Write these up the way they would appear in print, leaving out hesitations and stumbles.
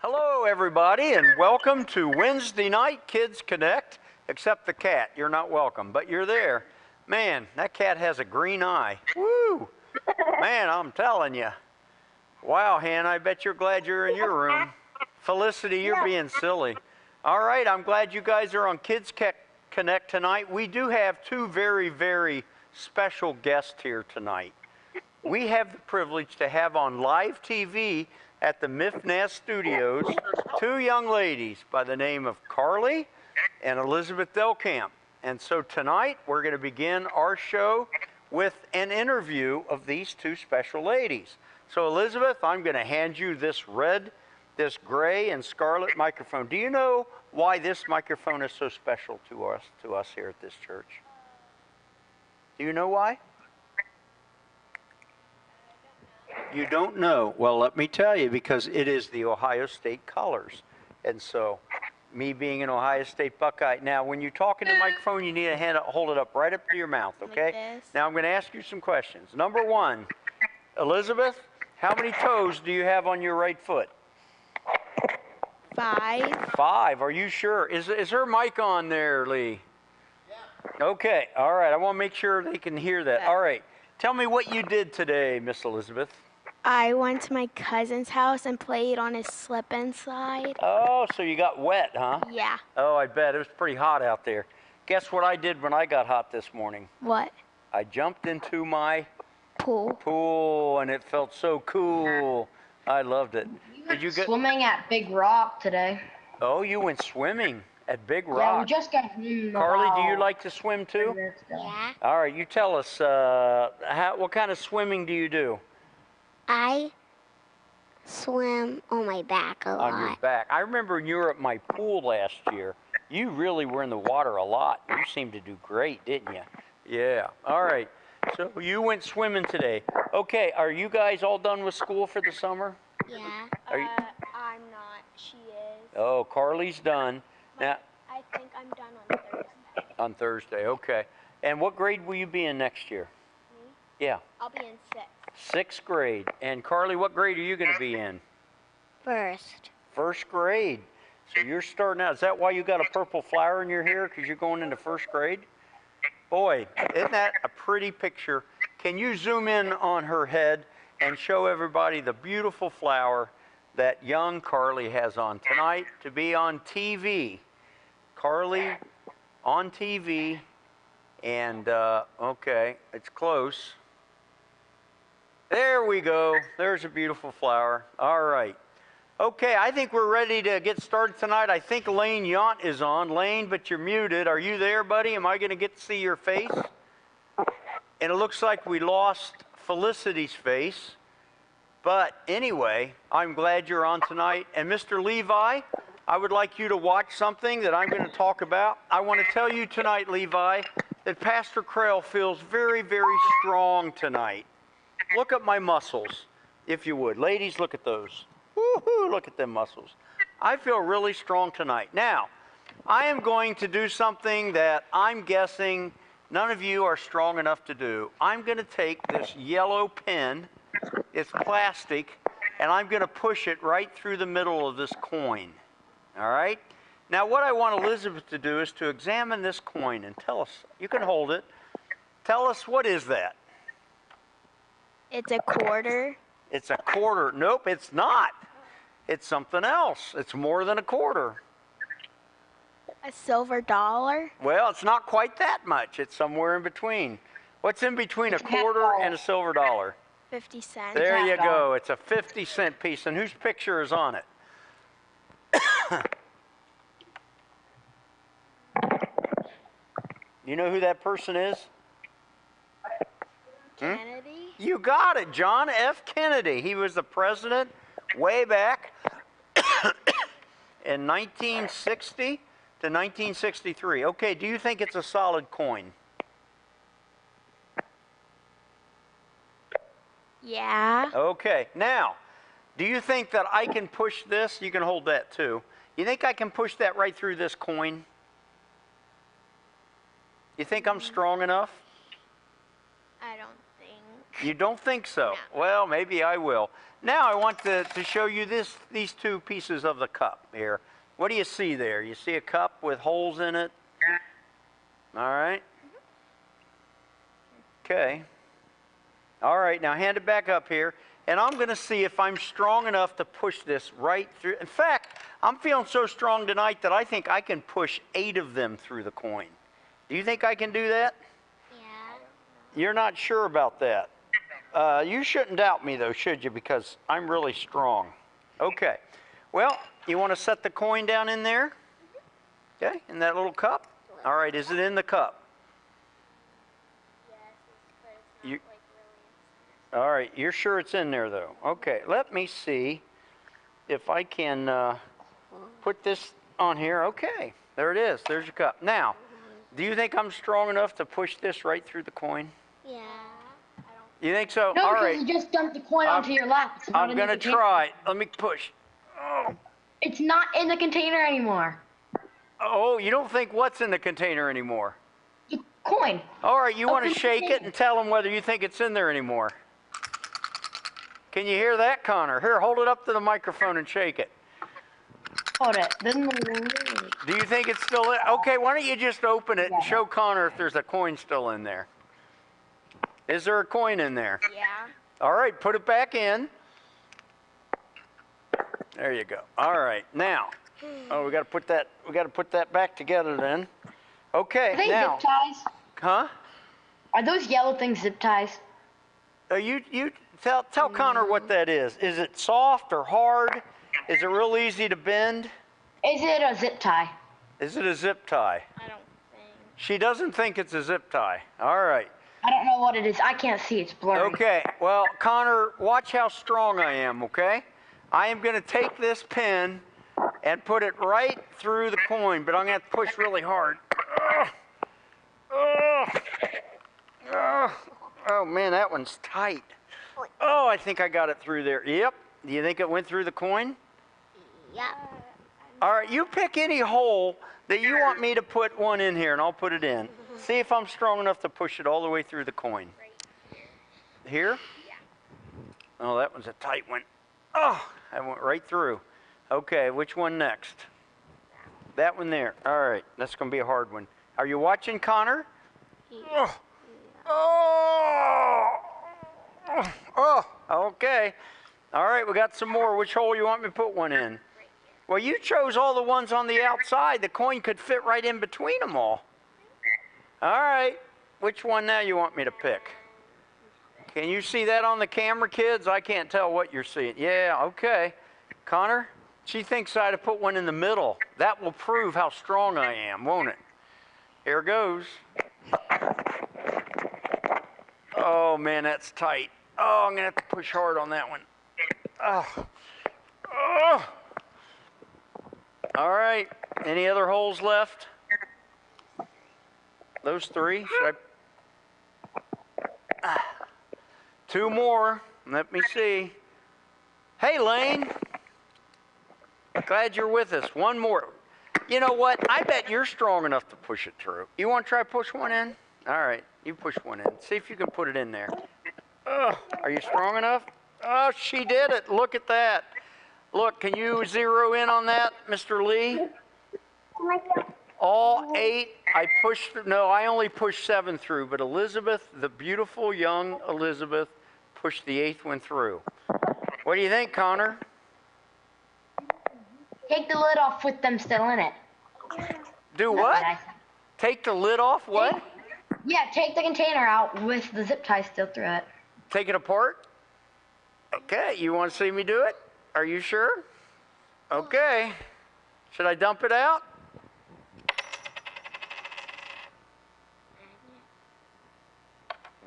Hello, everybody, and welcome to Wednesday Night Kids Connect. Except the cat, you're not welcome, but you're there. Man, that cat has a green eye. Woo! Man, I'm telling you. Wow, Han, I bet you're glad you're in your room. Felicity, you're being silly. All right, I'm glad you guys are on Kids Connect tonight. We do have two very, very special guests here tonight. We have the privilege to have on live TV at the MIFNAS Studios two young ladies by the name of Carly and Elizabeth Delcamp. And so tonight we're going to begin our show with an interview of these two special ladies. So Elizabeth, I'm going to hand you this gray and scarlet microphone. Do you know why this microphone is so special to us here at this church? Do you know why? You don't know? Well, let me tell you, because it is the Ohio State colors. And so, me being an Ohio State Buckeye. Now, when you talk in the microphone, you need to hold it up right up to your mouth, okay? Like this. Now, I'm going to ask you some questions. Number one, Elizabeth, how many toes do you have on your right foot? 5. 5. Are you sure? Is her mic on there, Lee? Yeah. Okay. All right. I want to make sure they can hear that. All right. Tell me what you did today, Miss Elizabeth. I went to my cousin's house and played on his slip and slide. Oh, so you got wet, huh? Yeah. Oh, I bet. It was pretty hot out there. Guess what I did when I got hot this morning? What? I jumped into my Pool. and it felt so cool. I loved it. Did you go swimming at Big Rock today? Oh, you went swimming at Big Rock. Yeah, we just got home. Carly, do you like to swim too? Yeah. All right, you tell us, what kind of swimming do you do? I swim on my back a lot. On your back. I remember when you were at my pool last year, you really were in the water a lot. You seemed to do great, didn't you? Yeah. All right. So you went swimming today. Okay, are you guys all done with school for the summer? Yeah. Are you? I'm not. She is. Oh, Carly's done. Now, I think I'm done on Thursday. on Thursday, okay. And what grade will you be in next year? Me? Yeah. I'll be in 6th. 6th grade. And Carly, what grade are you going to be in? First. 1st grade. So you're starting out. Is that why you got a purple flower in your hair? Because you're going into 1st grade? Boy, isn't that a pretty picture? Can you zoom in on her head and show everybody the beautiful flower that young Carly has on tonight to be on TV? Carly on TV, and okay, it's close. There we go. There's a beautiful flower. All right. Okay, I think we're ready to get started tonight. I think Lane Yount is on. Lane, but you're muted. Are you there, buddy? Am I going to get to see your face? And it looks like we lost Felicity's face. But anyway, I'm glad you're on tonight. And Mr. Levi, I would like you to watch something that I'm going to talk about. I want to tell you tonight, Levi, that Pastor Krell feels very, very strong tonight. Look at my muscles, if you would. Ladies, look at those. Woo-hoo, look at them muscles. I feel really strong tonight. Now, I am going to do something that I'm guessing none of you are strong enough to do. I'm going to take this yellow pen, it's plastic, and I'm going to push it right through the middle of this coin. All right? Now, what I want Elizabeth to do is to examine this coin and tell us, you can hold it, tell us, what is that? It's a quarter. It's a quarter. Nope, it's not. It's something else. It's more than a quarter. A silver dollar. Well, it's not quite that much. It's somewhere in between. What's in between a quarter and a silver dollar? 50 cents. There you go. It's a 50-cent piece. And whose picture is on it? You know who that person is? Kennedy. You got it, John F. Kennedy. He was the president way back in 1960 to 1963. Okay, do you think it's a solid coin? Yeah. Okay, now, do you think that I can push this? You can hold that too. You think I can push that right through this coin? You think I'm strong enough? I don't think. You don't think so? Well, maybe I will. Now I want to show you these two pieces of the cup here. What do you see there? You see a cup with holes in it? All right. Okay. All right, now hand it back up here. And I'm going to see if I'm strong enough to push this right through. In fact, I'm feeling so strong tonight that I think I can push 8 of them through the coin. Do you think I can do that? Yeah. You're not sure about that. You shouldn't doubt me, though, should you? Because I'm really strong. Okay. Well, you want to set the coin down in there? Okay, in that little cup? All right, is it in the cup? You, all right, you're sure it's in there, though. Okay, let me see if I can put this on here. Okay, there it is. There's your cup. Now, do you think I'm strong enough to push this right through the coin? Yeah. You think so? No, All because right. you just dumped the coin onto your lap. It's not I'm in going the to container. try. Let me push. Oh. It's not in the container anymore. Oh, you don't think what's in the container anymore? The coin. All right, you want to Open the shake it container. and tell them whether you think it's in there anymore. Can you hear that, Connor? Here, hold it up to the microphone and shake it. Hold it. Then Do you think it's still in? Okay, why don't you just open it and show Connor if there's a coin still in there. Is there a coin in there? Yeah. All right, put it back in. There you go. All right, now. Oh, we got to put that back together then. Okay, are they now. zip ties? Huh? Are those yellow things zip ties? You tell Connor what that is. Is it soft or hard? Is it real easy to bend? Is it a zip tie? Is it a zip tie? I don't think. She doesn't think it's a zip tie. All right. I don't know what it is. I can't see. It's blurry. Okay. Well, Connor, watch how strong I am, okay? I am going to take this pin and put it right through the coin, but I'm going to have to push really hard. Oh, man, that one's tight. Oh, I think I got it through there. Yep. Do you think it went through the coin? Yeah. All right, you pick any hole that you want me to put one in here, and I'll put it in. See if I'm strong enough to push it all the way through the coin. Here? Yeah. Oh, that one's a tight one. Oh, that went right through. Okay, which one next? That one there. All right, that's going to be a hard one. Are you watching, Connor? Oh. Oh, okay. All right, we got some more. Which hole you want me to put one in? Well, you chose all the ones on the outside. The coin could fit right in between them all. All right, which one now you want me to pick? Can you see that on the camera, kids? I can't tell what you're seeing. Yeah, okay. Connor, she thinks I ought to put one in the middle. That will prove how strong I am, won't it? Here goes. Oh, man, that's tight. Oh, I'm going to have to push hard on that one. Oh. Oh. All right. Any other holes left? Those 3? Should I? 2 more. Let me see. Hey, Lane. Glad you're with us. 1 more. You know what? I bet you're strong enough to push it through. You want to try push one in? All right. You push one in. See if you can put it in there. Are you strong enough? Oh, she did it. Look at that. Look, can you zero in on that, Mr. Lee? All 8, I pushed, no, I only pushed 7 through, but Elizabeth, the beautiful young Elizabeth, pushed the 8th one through. What do you think, Connor? Take the lid off with them still in it. Do what? Take the lid off? What? Yeah, take the container out with the zip tie still through it. Take it apart? Okay, you want to see me do it? Are you sure? Okay. Should I dump it out?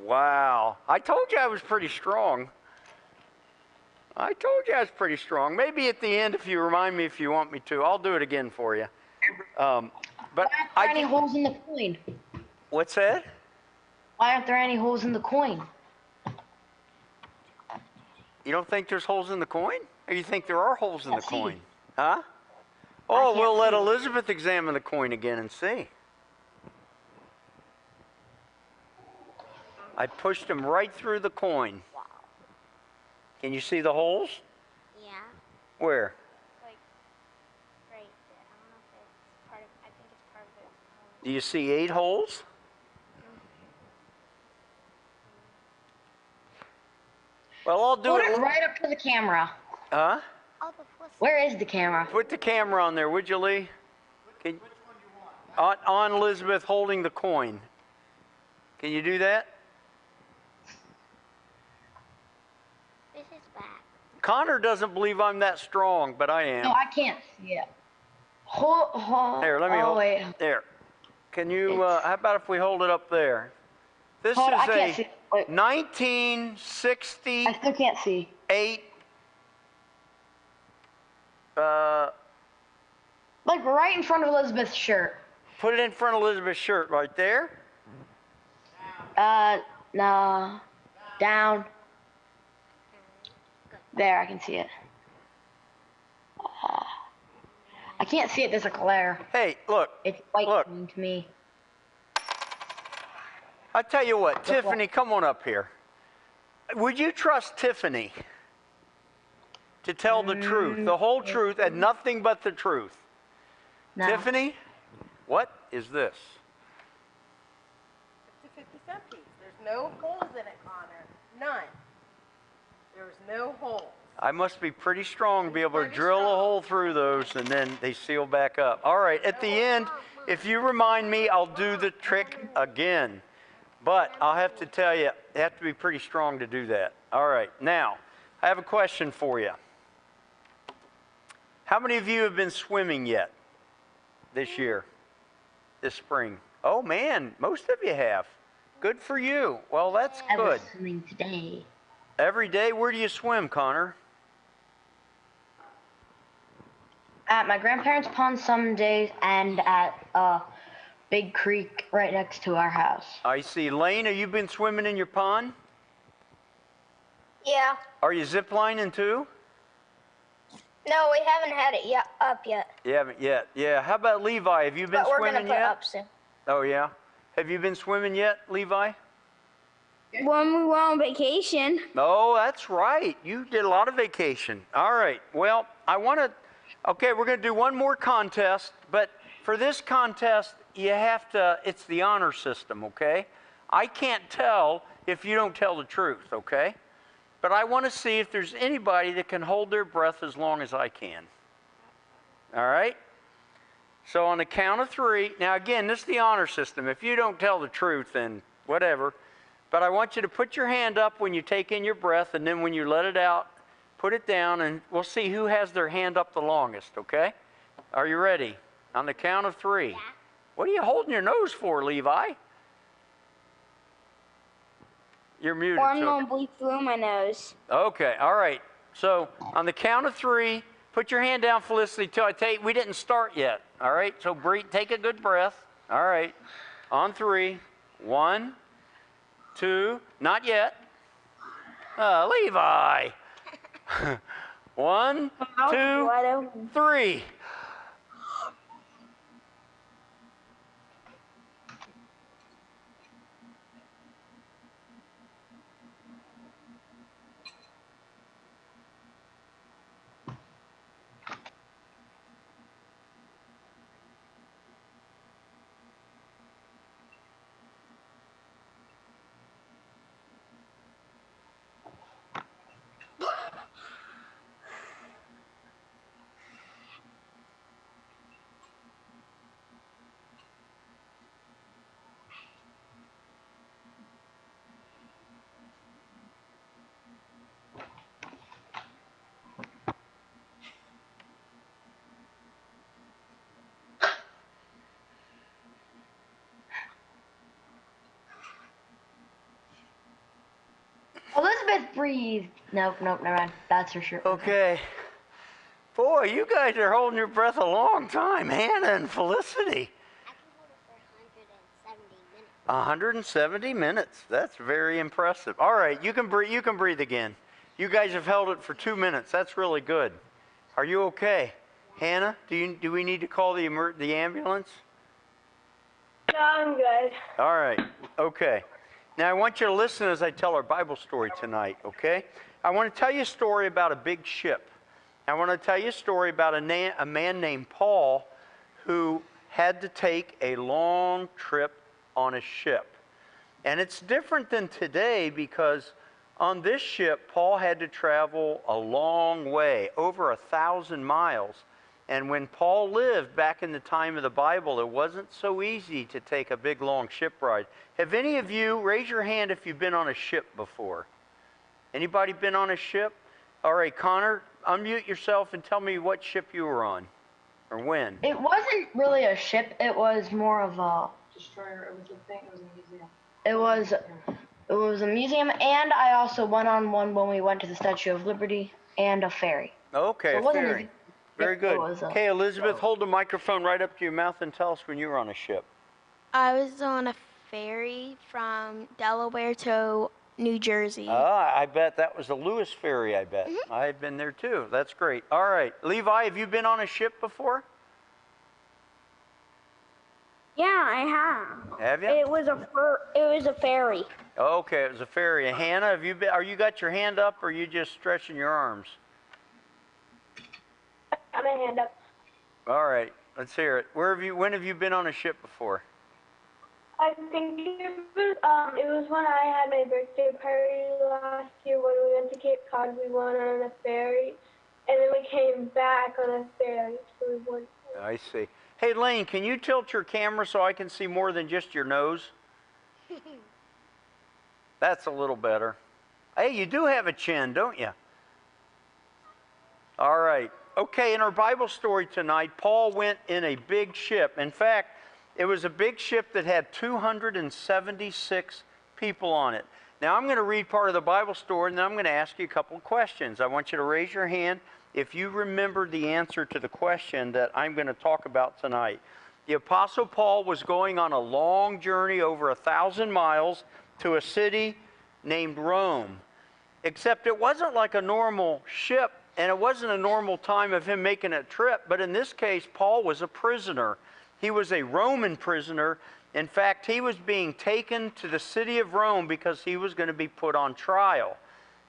Wow. I told you I was pretty strong. I told you I was pretty strong. Maybe at the end, if you remind me if you want me to, I'll do it again for you. But Why aren't there any holes in the coin? What's that? Why aren't there any holes in the coin? You don't think there's holes in the coin? Or you think there are holes in the Can't see. coin? Huh? Oh, can't we'll let see. Elizabeth examine the coin again and see. I pushed them right through the coin. Wow. Can you see the holes? Yeah. Where? Like, right there. I don't know if it's part of, I think it's part of it. Do you see 8 holes? Well, I'll do Put it. it right up to the camera. Huh? Oh, the first Where is the camera? Put the camera on there, would you, Lee? Which one do you want? On Elizabeth holding the coin. Can you do that? This is back. Connor doesn't believe I'm that strong, but I am. No, I can't see it. Hold. There, let me oh, hold. wait. There. Can you? How about if we hold it up there? This Hold, I is can't see. a Wait, 1968. I still can't see. Like right in front of Elizabeth's shirt. Put it in front of Elizabeth's shirt right there. No. Down. There, I can see it. I can't see it. There's a glare. Hey, look. It's white Look. to me. I tell you what, what? Tiffany, come on up here. Would you trust Tiffany to tell the truth, the whole truth, and nothing but the truth? No. Tiffany, what is this? It's a 50-cent piece. There's no holes in it, Connor. None. There's no holes. I must be pretty strong to be able to Pretty drill a strong. hole through those, and then they seal back up. All right, at the end, if you remind me, I'll do the trick again. But I'll have to tell you, you have to be pretty strong to do that. All right, now, I have a question for you. How many of you have been swimming yet this year, this spring? Oh man, most of you have. Good for you. Well, that's I good. was swimming today. Every day, where do you swim, Connor? At my grandparents' pond some days and at a big creek right next to our house. I see. Lane, have you been swimming in your pond? Yeah. Are you ziplining too? No, we haven't had it up yet. You haven't yet. Yeah. How about Levi? Have you been But we're swimming gonna put yet? up soon. Oh yeah. Have you been swimming yet, Levi? When we went on vacation. Oh, that's right. You did a lot of vacation. All right. Well, okay, we're going to do one more contest, but for this contest, you have to, it's the honor system, okay? I can't tell if you don't tell the truth, okay? But I want to see if there's anybody that can hold their breath as long as I can. All right? So on the count of 3, now again, this is the honor system. If you don't tell the truth, then whatever. But I want you to put your hand up when you take in your breath, and then when you let it out, put it down, and we'll see who has their hand up the longest, okay? Are you ready? On the count of 3. Yeah. What are you holding your nose for, Levi? You're muted. Or I'm so- gonna bleed through my nose. Okay, all right. So on the count of 3, put your hand down, Felicity, till I tell you, we didn't start yet. All right, so breathe, take a good breath. All right, on 3, 1, 2, not yet. Levi. 1, 2, Wide open. 3. Elizabeth breathed. Nope, never mind. That's her shirt. Okay. Boy, you guys are holding your breath a long time, Hannah and Felicity. I can hold it for 170 minutes. 170 minutes. That's very impressive. All right, you can breathe again. You guys have held it for 2 minutes. That's really good. Are you okay? Hannah, do we need to call the ambulance? No, I'm good. All right. Okay. Now, I want you to listen as I tell our Bible story tonight, okay? I want to tell you a story about a big ship. I want to tell you a story about a man named Paul who had to take a long trip on a ship. And it's different than today because on this ship, Paul had to travel a long way, over 1,000 miles. And when Paul lived back in the time of the Bible, it wasn't so easy to take a big, long ship ride. Have any of you, raise your hand if you've been on a ship before? Anybody been on a ship? All right, Connor, unmute yourself and tell me what ship you were on, or when. It wasn't really a ship. It was more of a Destroyer, it was a thing, it was a museum. It was a museum, and I also went on one when we went to the Statue of Liberty and a ferry. Okay, So it wasn't ferry. as- Very it good. was a- Okay, Elizabeth, hold the microphone right up to your mouth and tell us when you were on a ship. I was on a ferry from Delaware to New Jersey. I bet that was the Lewis Ferry, I bet. I had been there too. That's great. All right. Levi, have you been on a ship before? Yeah, I have. Have you? It was a ferry. Okay, it was a ferry. And Hannah, have you been, you got your hand up or are you just stretching your arms? Got my hand up. All right, let's hear it. When have you been on a ship before? I think it was when I had my birthday party last year when we went to Cape Cod. We went on a ferry, and then we came back on a ferry. So we went. I see. Hey, Lane, can you tilt your camera so I can see more than just your nose? That's a little better. Hey, you do have a chin, don't you? All right. Okay, in our Bible story tonight, Paul went in a big ship. In fact, it was a big ship that had 276 people on it. Now, I'm going to read part of the Bible story, and then I'm going to ask you a couple of questions. I want you to raise your hand if you remember the answer to the question that I'm going to talk about tonight. The Apostle Paul was going on a long journey over 1,000 miles to a city named Rome. Except it wasn't like a normal ship, and it wasn't a normal time of him making a trip, but in this case, Paul was a prisoner. He was a Roman prisoner. In fact, he was being taken to the city of Rome because he was going to be put on trial,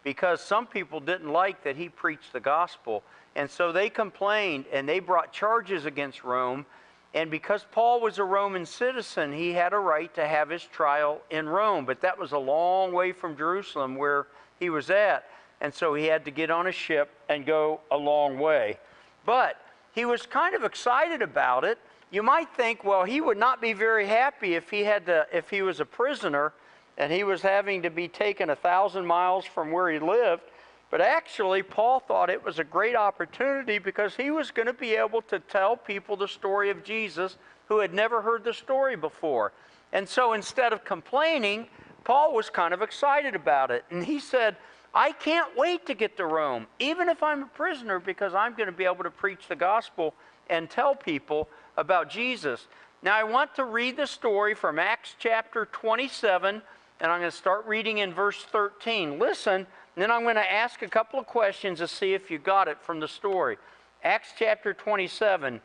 because some people didn't like that he preached the gospel. And so they complained, and they brought charges against Rome. And because Paul was a Roman citizen, he had a right to have his trial in Rome. But that was a long way from Jerusalem where he was at. And so he had to get on a ship and go a long way. But he was kind of excited about it. You might think, well, he would not be very happy if he was a prisoner and he was having to be taken 1,000 miles from where he lived. But actually, Paul thought it was a great opportunity because he was going to be able to tell people the story of Jesus who had never heard the story before. And so instead of complaining, Paul was kind of excited about it. And he said, I can't wait to get to Rome, even if I'm a prisoner, because I'm going to be able to preach the gospel and tell people about Jesus. Now, I want to read the story from Acts chapter 27, and I'm going to start reading in verse 13. Listen, and then I'm going to ask a couple of questions to see if you got it from the story. Acts chapter 27,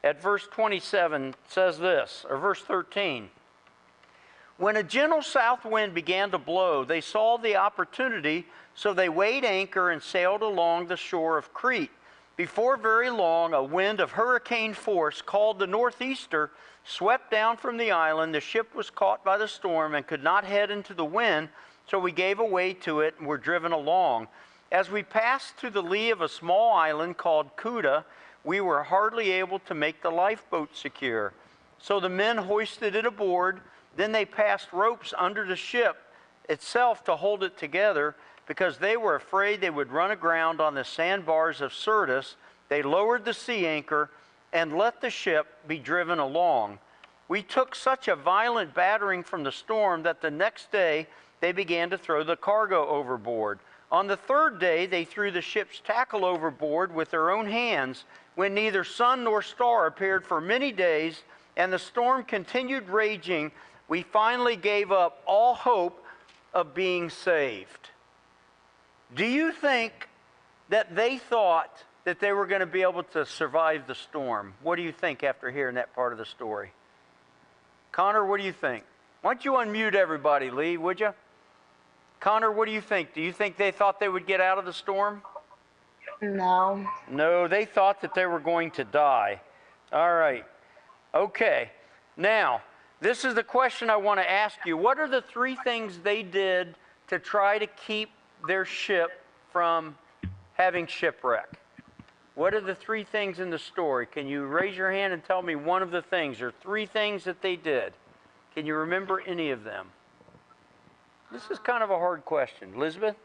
at verse 27, says this, or verse 13. When a gentle south wind began to blow, they saw the opportunity, so they weighed anchor and sailed along the shore of Crete. Before very long, a wind of hurricane force, called the northeaster, swept down from the island. The ship was caught by the storm and could not head into the wind, so we gave way to it and were driven along. As we passed through the lee of a small island called Cauda, we were hardly able to make the lifeboat secure. So the men hoisted it aboard. Then they passed ropes under the ship itself to hold it together, because they were afraid they would run aground on the sandbars of Syrtis. They lowered the sea anchor and let the ship be driven along. We took such a violent battering from the storm that the next day they began to throw the cargo overboard. On the third day, they threw the ship's tackle overboard with their own hands. When neither sun nor star appeared for many days and the storm continued raging, we finally gave up all hope of being saved. Do you think that they thought that they were going to be able to survive the storm? What do you think after hearing that part of the story? Connor, what do you think? Why don't you unmute everybody, Lee, would you? Connor, what do you think? Do you think they thought they would get out of the storm? No. No, they thought that they were going to die. All right. Okay. Now, this is the question I want to ask you. What are the 3 things they did to try to keep their ship from having shipwreck? What are the 3 things in the story? Can you raise your hand and tell me one of the things, or 3 things that they did? Can you remember any of them? This is kind of a hard question. Elizabeth?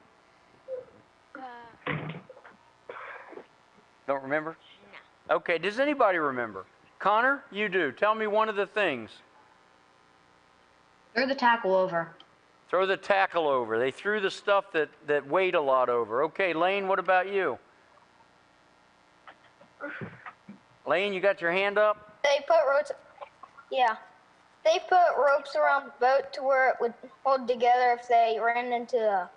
Don't remember? No. Okay, does anybody remember? Connor, you do. Tell me one of the things. Throw the tackle over. Throw the tackle over. They threw the stuff that weighed a lot over. Okay, Lane, what about you? Lane, you got your hand up? They put ropes. Yeah. They put ropes around the boat to where it would hold together if they ran into a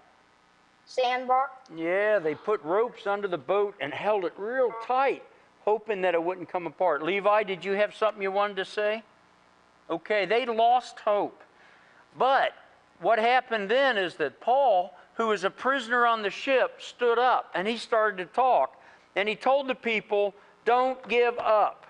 sandbar. Yeah, they put ropes under the boat and held it real tight, hoping that it wouldn't come apart. Levi, did you have something you wanted to say? Okay, they lost hope. But what happened then is that Paul, who was a prisoner on the ship, stood up and he started to talk. And he told the people, don't give up.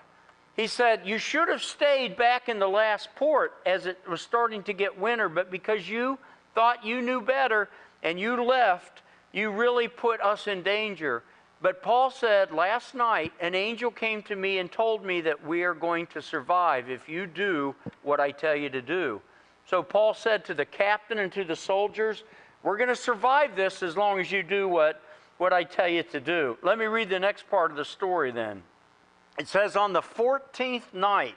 He said, you should have stayed back in the last port as it was starting to get winter, but because you thought you knew better and you left, you really put us in danger. But Paul said, last night, an angel came to me and told me that we are going to survive if you do what I tell you to do. So Paul said to the captain and to the soldiers, we're going to survive this as long as you do what I tell you to do. Let me read the next part of the story then. It says, on the 14th night,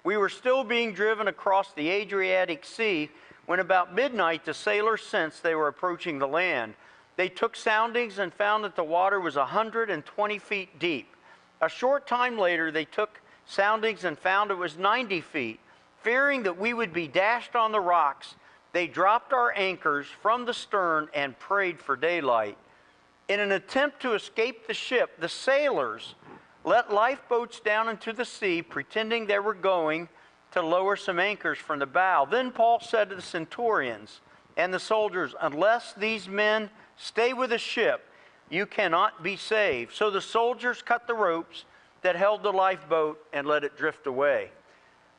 we were still being driven across the Adriatic Sea when about midnight the sailors sensed they were approaching the land. They took soundings and found that the water was 120 feet deep. A short time later, they took soundings and found it was 90 feet. Fearing that we would be dashed on the rocks, they dropped our anchors from the stern and prayed for daylight. In an attempt to escape the ship, the sailors let lifeboats down into the sea, pretending they were going to lower some anchors from the bow. Then Paul said to the centurions and the soldiers, unless these men stay with the ship, you cannot be saved. So the soldiers cut the ropes that held the lifeboat and let it drift away.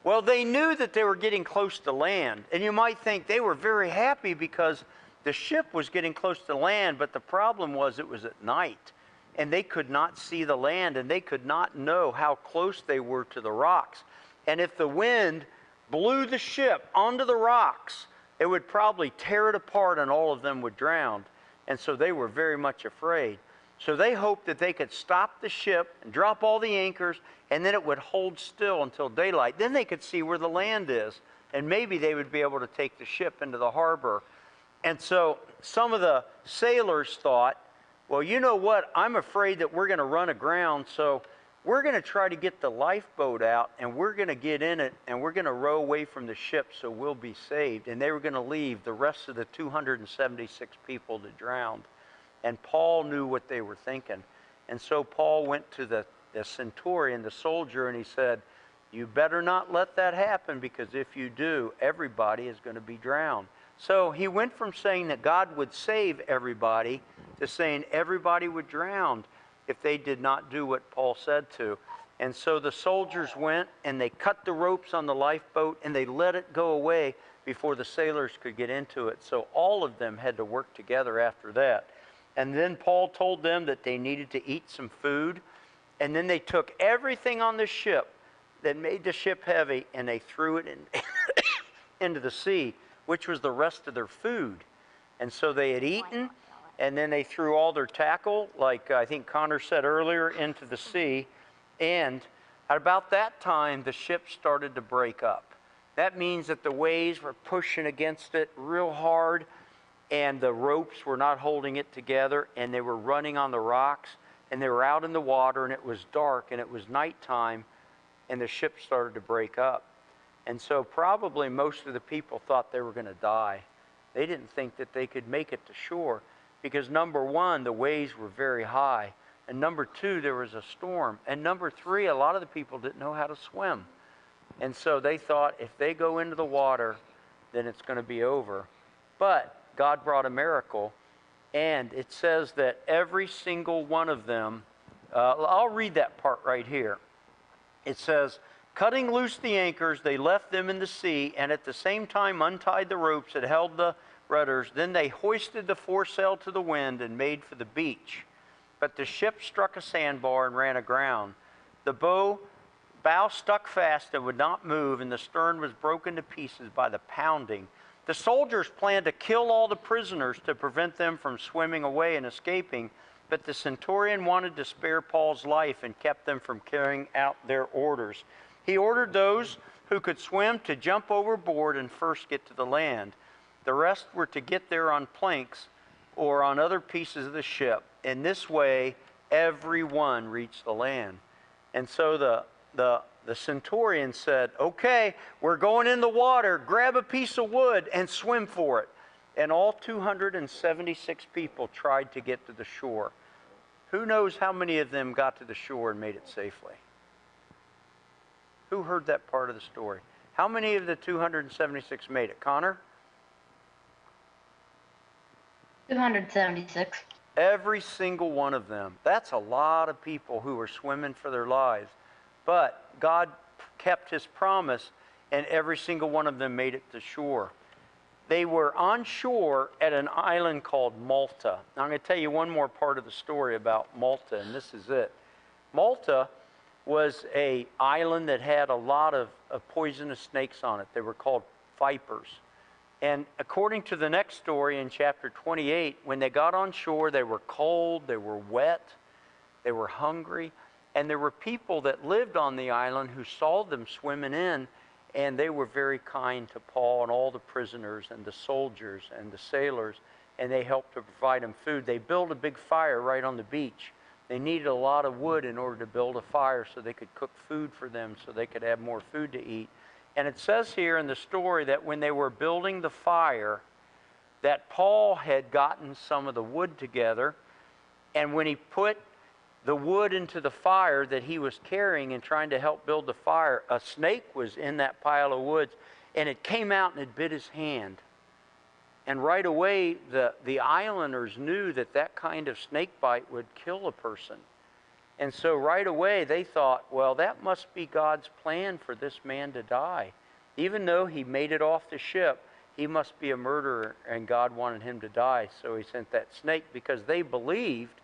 Well, they knew that they were getting close to land. And you might think they were very happy because the ship was getting close to land, but the problem was it was at night. And they could not see the land, and they could not know how close they were to the rocks. And if the wind blew the ship onto the rocks, it would probably tear it apart and all of them would drown. And so they were very much afraid. So they hoped that they could stop the ship and drop all the anchors, and then it would hold still until daylight. Then they could see where the land is, and maybe they would be able to take the ship into the harbor. And so some of the sailors thought, well, you know what? I'm afraid that we're going to run aground, so we're going to try to get the lifeboat out, and we're going to get in it, and we're going to row away from the ship so we'll be saved. And they were going to leave the rest of the 276 people that drowned. And Paul knew what they were thinking. And so Paul went to the centurion, the soldier, and he said, you better not let that happen, because if you do, everybody is going to be drowned. So he went from saying that God would save everybody to saying everybody would drown if they did not do what Paul said to. And so the soldiers went and they cut the ropes on the lifeboat and they let it go away before the sailors could get into it. So all of them had to work together after that. And then Paul told them that they needed to eat some food. And then they took everything on the ship that made the ship heavy and they threw it into the sea, which was the rest of their food. And so they had eaten, and then they threw all their tackle, like I think Connor said earlier, into the sea. And at about that time, the ship started to break up. That means that the waves were pushing against it real hard, and the ropes were not holding it together, and they were running on the rocks, and they were out in the water, and it was dark, and it was nighttime, and the ship started to break up. And so probably most of the people thought they were going to die. They didn't think that they could make it to shore because, number one, the waves were very high. And number two, there was a storm. And number three, a lot of the people didn't know how to swim. And so they thought if they go into the water, then it's going to be over. But God brought a miracle, and it says that every single one of them, I'll read that part right here. It says, cutting loose the anchors, they left them in the sea, and at the same time untied the ropes that held the rudders. Then they hoisted the foresail to the wind and made for the beach. But the ship struck a sandbar and ran aground. The bow stuck fast and would not move, and the stern was broken to pieces by the pounding. The soldiers planned to kill all the prisoners to prevent them from swimming away and escaping, but the centurion wanted to spare Paul's life and kept them from carrying out their orders. He ordered those who could swim to jump overboard and first get to the land. The rest were to get there on planks or on other pieces of the ship. In this way, everyone reached the land. And so the centurion said, okay, we're going in the water. Grab a piece of wood and swim for it. And all 276 people tried to get to the shore. Who knows how many of them got to the shore and made it safely? Who heard that part of the story? How many of the 276 made it? Connor? 276. Every single one of them. That's a lot of people who were swimming for their lives. But God kept his promise, and every single one of them made it to shore. They were on shore at an island called Malta. Now, I'm going to tell you one more part of the story about Malta, and this is it. Malta was an island that had a lot of poisonous snakes on it. They were called vipers. And according to the next story in chapter 28, when they got on shore, they were cold, they were wet, they were hungry, and there were people that lived on the island who saw them swimming in, and they were very kind to Paul and all the prisoners and the soldiers and the sailors, and they helped to provide them food. They built a big fire right on the beach. They needed a lot of wood in order to build a fire so they could cook food for them so they could have more food to eat. And it says here in the story that when they were building the fire, that Paul had gotten some of the wood together, and when he put the wood into the fire that he was carrying and trying to help build the fire, a snake was in that pile of wood, and it came out and it bit his hand. And right away, the islanders knew that that kind of snake bite would kill a person. And so right away they thought, well, that must be God's plan for this man to die. Even though he made it off the ship, he must be a murderer, and God wanted him to die. So he sent that snake because they believed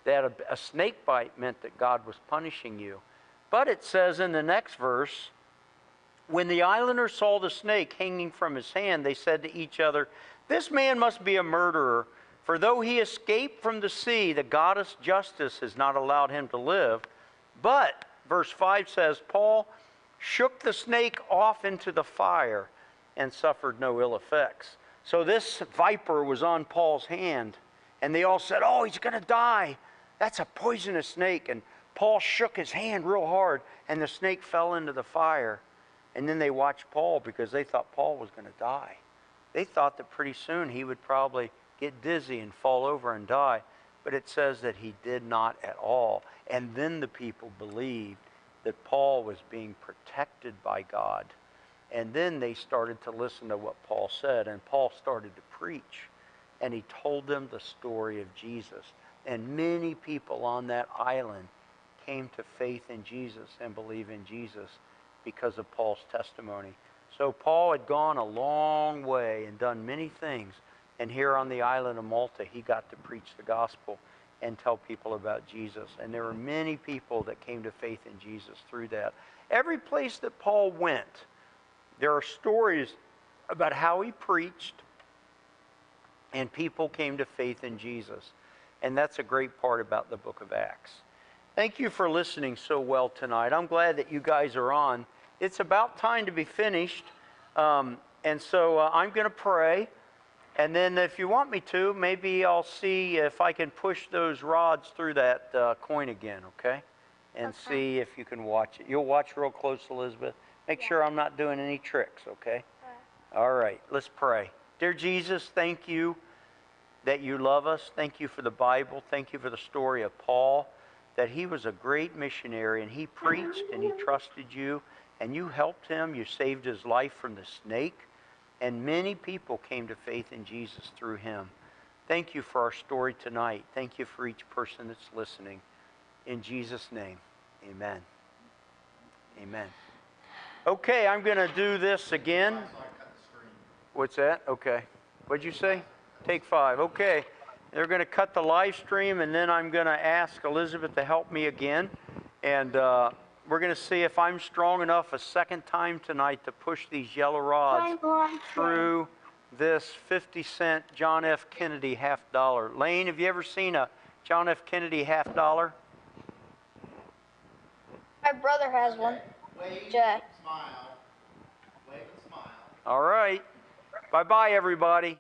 that a snake bite meant that God was punishing you. But it says in the next verse, when the islanders saw the snake hanging from his hand, they said to each other, this man must be a murderer, for though he escaped from the sea, the goddess Justice has not allowed him to live. But, verse 5 says, Paul shook the snake off into the fire and suffered no ill effects. So this viper was on Paul's hand, and they all said, oh, he's going to die. That's a poisonous snake. And Paul shook his hand real hard, and the snake fell into the fire. And then they watched Paul because they thought Paul was going to die. They thought that pretty soon he would probably get dizzy and fall over and die. But it says that he did not at all. And then the people believed that Paul was being protected by God. And then they started to listen to what Paul said. And Paul started to preach. And he told them the story of Jesus. And many people on that island came to faith in Jesus and believe in Jesus because of Paul's testimony. So Paul had gone a long way and done many things. And here on the island of Malta, he got to preach the gospel and tell people about Jesus. And there were many people that came to faith in Jesus through that. Every place that Paul went, there are stories about how he preached, and people came to faith in Jesus. And that's a great part about the book of Acts. Thank you for listening so well tonight. I'm glad that you guys are on. It's about time to be finished. And so I'm going to pray. And then if you want me to, maybe I'll see if I can push those rods through that coin again, okay? And see if you can watch it. You'll watch real close, Elizabeth. Make sure I'm not doing any tricks, okay? All right, let's pray. Dear Jesus, thank you that you love us. Thank you for the Bible. Thank you for the story of Paul, that he was a great missionary, and he preached and he trusted you, and you helped him. You saved his life from the snake. and many people came to faith in Jesus through him. Thank you for our story tonight. Thank you for each person that's listening. In Jesus' name, amen. Amen. Okay, I'm going to do this again. What's that? Okay. What'd you say? Take 5. Okay. They're going to cut the live stream, and then I'm going to ask Elizabeth to help me again. And we're going to see if I'm strong enough a second time tonight to push these yellow rods through this 50-cent John F. Kennedy $50. Lane, have you ever seen a John F. Kennedy $50? My brother has one. Jack. All right. Bye-bye, everybody.